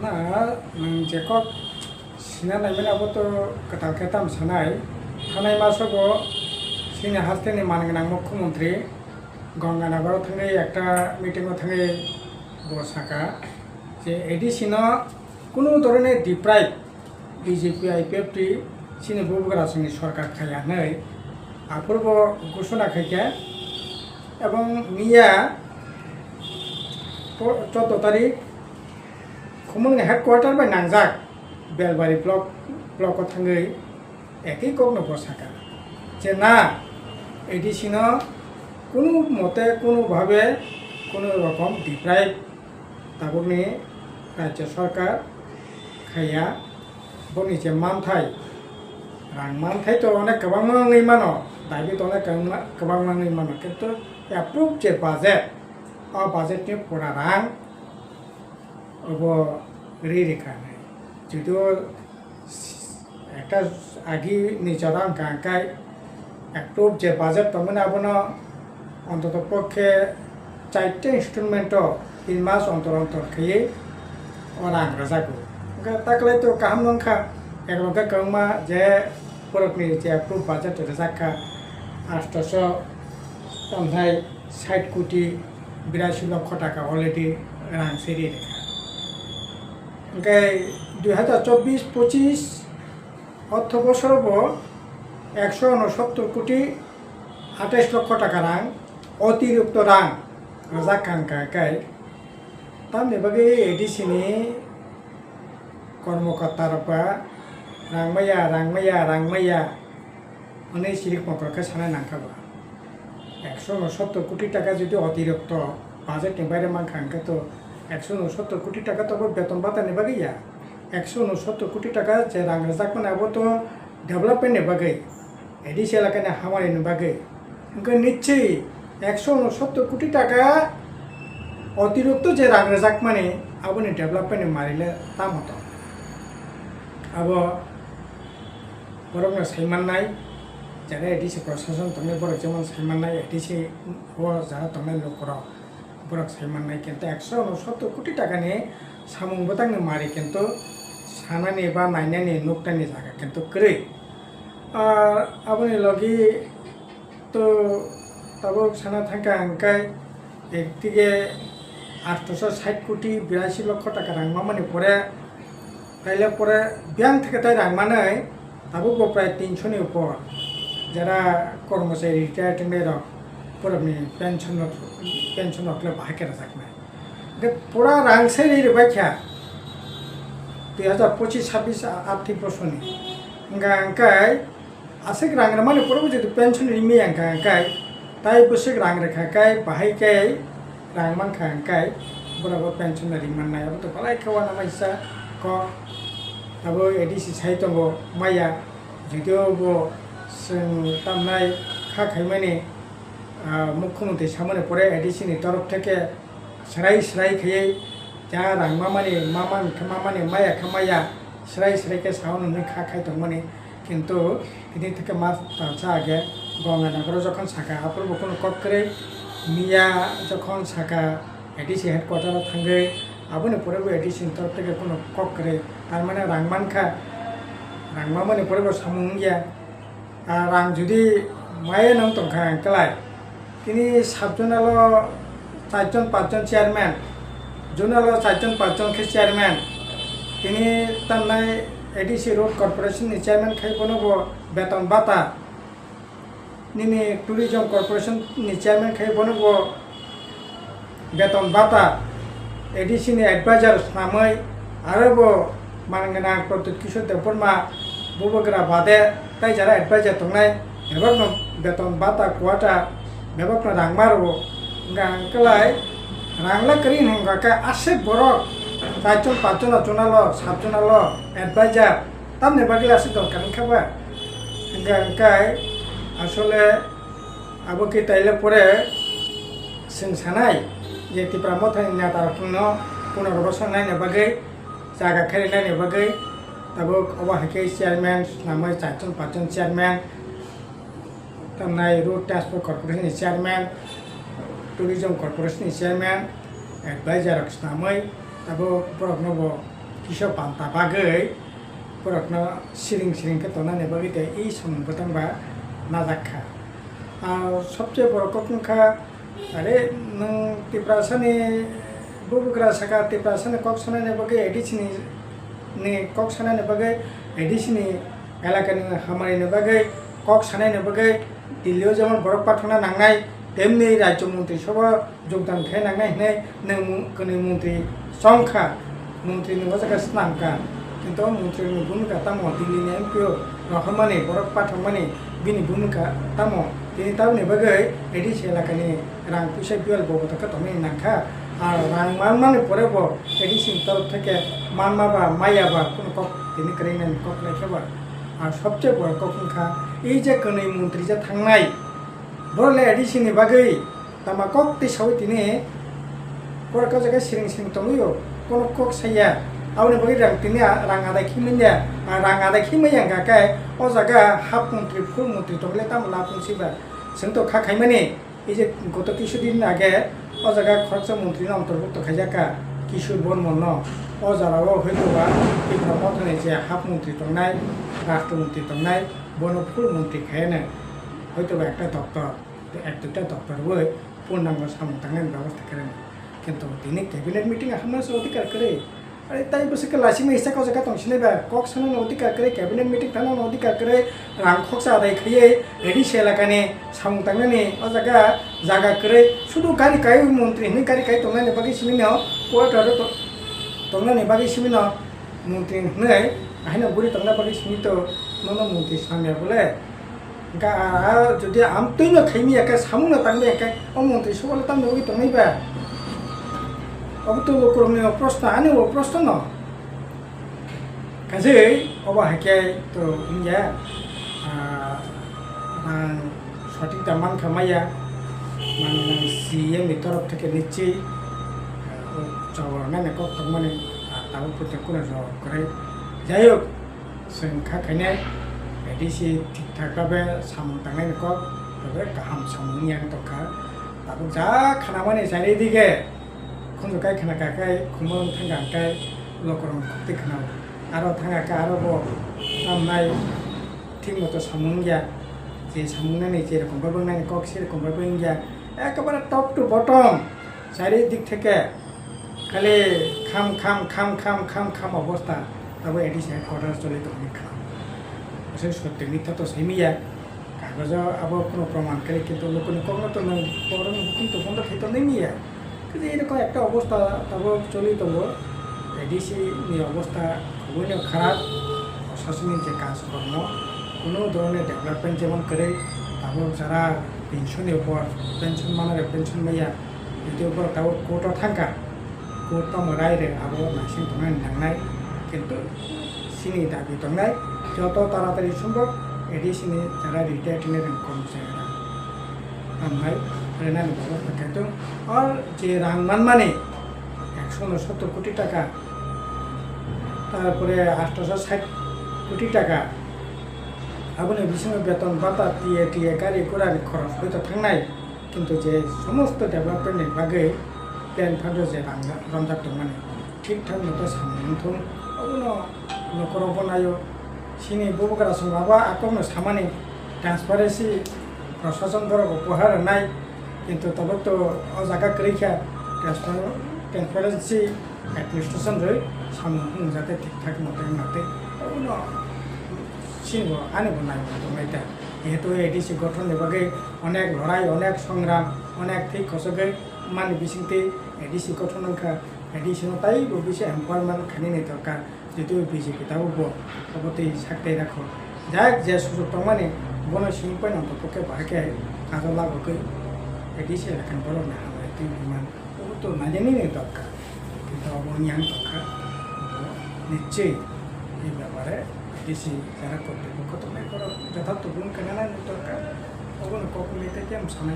sana nang jekok sina naimani abo to katal ketam sanai thanai masogo sini hasteni manganang মুখ্যমন্ত্রী গঙ্গানগর থেকে একটা মিটিংও থেকে বসাকা যে এডিসিনো কোনো ধরনের ডিপ্রাইভ বিজেপি আইপিএফটি সিনি বগুড়া जोंनि সরকার খাইয়াनै আপূর্ব ঘোষণা খাইকে এবং মিয়া 14 তারিখ খুমুংनि हेडक्वार्टार बाय नांजाक बेलबारि ब्लक थाङै একই কগ্ন বসাকা যে না এডিসিনো কোনো মতে কোনোভাবে কোনো রকম ডিপ্রাইভ তাবুকনি রাজ্য সরকার খাইয়া বনি যে মানথাই রাং মানথাই তো অনেক গোबां মানো দাবি তো অনেক গোबां মানো কিন্তু অ্যাপ্রুভ যে বাজেট ও বাজেটনি পুরা রাং अब रेखा नहीं যদিও একটা আগে নিজরা গাঁকায় অ্যাপ্রুভ যে বাজেট তখন আবনো অন্তত পক্ষে 4টে ইনস্টলমেন্টও 3 মাস অন্তর অন্তর খেয়ে রাং রাজাগো তাকলাই তো কাহাম নংখা একলগে কংমা যে পরকনি যে অ্যাপ্রুভ বাজেট রাজাকা 800 তামহাই 60 কোটি 82 লক্ষ টাকা অলরেডি রাং সেরি রেখা ओमफ्राय 2024-25 अर्थ बछरबो 169 कोटी 28 लक्ष टाका रां अतिरिक्त रां राजाखांखाय तामनि बागै एडिसिनि कर्मकर्ताफोरा रांमाया अनेक सिरिक मकरखौ सानाय नांखाबा 169 कोटी टाका जुदि अतिरिक्त बाजेटनि बायरे मांखांखो तो 169 कोटी टाका तो बेतन भातानि बागैया 169 कोटी टाका जे रां राजाकमोन आबो तो डेभलपमेन्टनि बागै एडिसि एलाकानि हामारिनि बागै ओंखाय निश्चय 169 कोटी टाका अतिरिक्त जे रां राजाकमानि आबोनि डेभलपमेन्टनि मारिले तामतो आबो बरंनो सायमाननाय जाने एडिसि प्रशासन तंने बरक जेमन सायमाननाय एडिसि हो जाहा तंने लोकरा बरक सायमाननाय किन्तु 169 कोटी टाकानि सामुं बतांनो मारि किन्तु सानानि बा नायनानि नुक्तानि जागा किन्तु कै आबोनि लगी तो तबो साना थांका अंकाय एकदिके 860 कोटी 82 लक्ष टाका रांमामानि परे ताइले परे ब्यांक থেকে তাই রাংমাनै তাবো প্রায় 300 नि ऊपर যারা কর্মচারী রিটায়ার্ড হয়ে परमनि पेंशन हकले बाहायकेरा जाकनाय पूरा रां सेरी बायख्या 2025-26 आर्थिक वर्षनि अंकाय आसेक रां माने परबो जुदि पेंशन रिमी अंकाय ताई बसेक रां रेखाकाय बाहायकाय रां मानखा अंकाय बराबर पेंशन रिमाननाय अब तो बालाय खावाना माइसा क तबो एडिसि साइतंगो माया जुदिओ बो जों तामनाय खाखायमानि मुख्यमंत्री सामने परे एडिसिनि तरफ থেকে स्राय খেয়ে যা রাংমামানি মামানি মায়া খামায়া স্রাই কে সাউননি খাখাই দংমানি কিন্তু এদিন থেকে মাস তালসা আগে গঙ্গানগর যখন সাকা আপর বকন কট করে মিয়া যখন সাকা এডিসি হেডকোয়ার্টার থাঙ্গে আবনে পরেবো এডিসিनि तरफ থেকে কোনো কট করে তার মানে রাংমামানি পরেবো সামুংগিয়া রাং যদি মায়ে নং তংখা আঙ্কলাই তিনি 7 জনালো 4-5 জন চেয়ারম্যান জোনালো 4-5 কে চেয়ারম্যান তিনি তামনাই এডিসি রোড কর্পোরেশনनि চেয়ারম্যান খাইবনবো বেতন ভাতা নিনি টুরিজম কর্পোরেশনनि চেয়ারম্যান খাইবনবো বেতন ভাতা এডিসিनि एडभाइजार नामै आरोबो मानगोना प्रदुत किशोर देवबर्मा बुबग्रा बादे ताई जारा एडभाइजार तंनाय एबा बेतन भाता क्वाटा बेबकना रां मारो गांकलाय रांला करी हंगाका आसे बरक 4-5 জন জনালো 7 জনালো एडभाइजार तामने बागै आसे दरकार खाबा गांकाय आसले आबोके ताइले परे जों सानाय जे तिप्रा मथानि नातारखनो पुनर्वसन नायनो बागै जागा खारि नायनो बागै तबो अबा हाके चेयारमैन नामै 4-5 জন चेयारमैन तामनाय road transport corporation chairman tourism corporation chairman adviser नामै तब बरकनोबो কিসব পান্তা বাগৈ বরকনো সিরিং সিরিংকে তনানে বাগিতে এই সময় বতংবা নাজাখা আর সবচেয়ে বড় কখনখা আরে নং তিপ্রাসানি বুবুগ্রা সাকা তিপ্রাসানি কক সানানে বাগৈ এডিসিনি নি কক সানানে বাগৈ এডিসিনি এলাকানি হামারিনে বাগৈ কক সানাইনে বাগৈ দিল্লিও যেমন বরফ পাঠনা নাंनाय তেমনি রাজ্য মন্ত্রী সভা যোগদান খাই নাंनाय হনে নং কোনি মন্ত্রী swngkha মন্ত্রী নি ওজাকা স্নামকা কিন্তু মন্ত্রী নি ভূমিকা তামো দিল্লি নি এমপিও রহমানি বরফ পাঠমানি বিনি ভূমিকা তামো তিনি তাওনি বাগৈ এডিসি এলাকানি রাং পুইসা বিয়াল ববতকা তমি নাংখা আর রাং মানমানি পরেব এডিসি তরফ থেকে মানমাবা মাইয়াবা কোনো কক তিনি করেন কক লেখেবা আর সবচেয়ে বড় কখনখা এই যে কোনি মন্ত্রী যে থাंनाय বলে এডিসিনি বাগৈ তামা কক তিসাও তিনি পরকা জায়গা সিরিং সিরিং তমিও কোনো কক সাইয়া আউনি বাগৈ রাং তিনি রাং আদায় খিমিয়া রাং আদায় খিমিয়া গাকায় ও জায়গা হাফ মন্ত্রী ফুল মন্ত্রী তবলে তামলা পুনসিবা जों तो खाखायमानि এই যে গত কিছুদিন আগে ও জায়গা খরচা মন্ত্রী অন্তর্ভুক্ত খাইজাকা কিশোর বর্মন ও জায়গাও হয়তোবা এই প্রমথনে যে হাফ মন্ত্রী তংनाय রাষ্ট্রমন্ত্রী তংनाय বন ফুল মন্ত্রী খায়না হয়তোবা একটা দপ্তর এক দুটা দপ্তর বই পূর্ণাঙ্গ সামতাংनाय ব্যবস্থা করেন কিন্তু তিনি ক্যাবিনেট মিটিং আহমনাস অধিকার করে আরে তাই বসে লাসিমে ইসা ক জায়গা তংसिनेबा কক সানাनो অধিকার করে ক্যাবিনেট মিটিং থানানো অধিকার করে রাং খকসা আদায় খাইয়ে এডিসি এলাকানি সামতাंनायनि ও জায়গা করে শুধু গাড়ি কাই মন্ত্রী নি গাড়ি কাই তংनायनि বাকি সিমিনো কোয়াটার তংनायनि বাকি সিমিনো মন্ত্রী হই আইনা বুড়ি তংना বাকি সিমিতো নন মন্ত্রী সামিয়া বলে গা যদি আম তৈনো খাইমিয়াকে সামুনা তাংবেয়াকে ও মন্ত্রী সবলে তামনে ওই তংनायबा অবতো করমনি প্রশ্ন আনি ও প্রশ্ন ন কাজে অবা হাকে তো ইন্ডিয়া সঠিক দামান খামাইয়া মানে CEM এর তরফ থেকে নিচ্ছি চবরনানে কক তংমানে তাও প্রতি কোনো জবাব করে যাই হোক swngkha খাইনাय এডিসি ঠিকঠাকভাবে সামতাंनाय কক তবে গাহাম সামুনিয়াং তকা তারপর যা খানামানে চারিদিকে খুঁজকাই খানাকাকাই খুমন থাঙ্গাকাই লকরম খুঁতে খানাও আরো থাঙ্গাকা আরো তামনাय ঠিক মতো সামুনিয়া যে সামুনানি যেরকম বাবংনানি কক সেরকম বাবংয়া একেবারে টপ টু বটম চারিদিক থেকে খালি খাম খাম খাম খাম খাম খাম অবস্থা তবে এডিসি হেডকোয়ার্টার চলে তো অনেক খাম আসলে সত্যি মিথ্যা তো সেমিয়া কাগজ আবার কোনো প্রমাণ করে কিন্তু লোকনি কখনো তো বরং হুকুম তো বন্ধ খেতে নেই মিয়া কিন্তু এরকম একটা অবস্থা তারপর চলি তবু এডিসি অবস্থা খুবই খারাপ প্রশাসনিক যে কাজকর্ম কোনো ধরনের ডেভেলপমেন্ট যেমন করে তারপর যারা পেনশনের উপর পেনশন মানে পেনশন মাইয়া যদি উপর তারপর কোর্টও থাকা কোর্ট তো রায়রে আবো নাসিং তংनाय थांनाय কিন্তু সিনি দাবি তংनाय যত তাড়াতাড়ি সম্ভব এডিসিনি যারা রিটায়ার্ড কর্মচারীরা আমরাই রেনানি ব্যবস্থা খাইতো আর যে রাং মানমানে 169 কোটি টাকা তারপরে 860 কোটি টাকা আপনি বিশাল বেতন ভাতা টিএ গাড়ি ঘোড়ার খরচ হয়তো থাंनाय কিন্তু যে সমস্ত ডেভেলপমেন্টের বাগে প্ল্যান ফান্ড যে রমজাক মানে ঠিকঠাক মতো সামন্থন অগুলো নকর বনায় সিনি বুবুগ্রা संगाबा আকমনো সামানি ট্রান্সপারেন্সি প্রশাসন দ্বারা উপহার নাই কিন্তু তবে তো জায়গা করেখা ট্রান্সপারেন্সি অ্যাডমিনিস্ট্রেশন রই সামন যাতে ঠিকঠাক মতো নাতে ওগুলো সিনব আনিব নাই এটা যেহেতু এডিসি গঠনের বাগে অনেক লড়াই অনেক সংগ্রাম অনেক ঠিক খসকে মানে বিশিংতে এডিসি গঠন এডিসি তাই বেশি এম্পাওয়ারমেন্ট খানি দরকার যদিও বিজেপি তাও অবতি সাকতে রাখো যাক যে সুযোগ মানে বন সিংপাই অন্তপক্ষে বাহাকে কাজ লাগবে এডিসি এলাকান বড় না তুই বিমান তো না জানি দরকার কিন্তু অবনিয়ান দরকার নিশ্চয়ই এই ব্যাপারে এডিসি যারা কর্তৃপক্ষ তোমায় যথার্থ ভূমিকা নেওয়া দরকার ওগুলো কখন নিতে কি আমি সামনে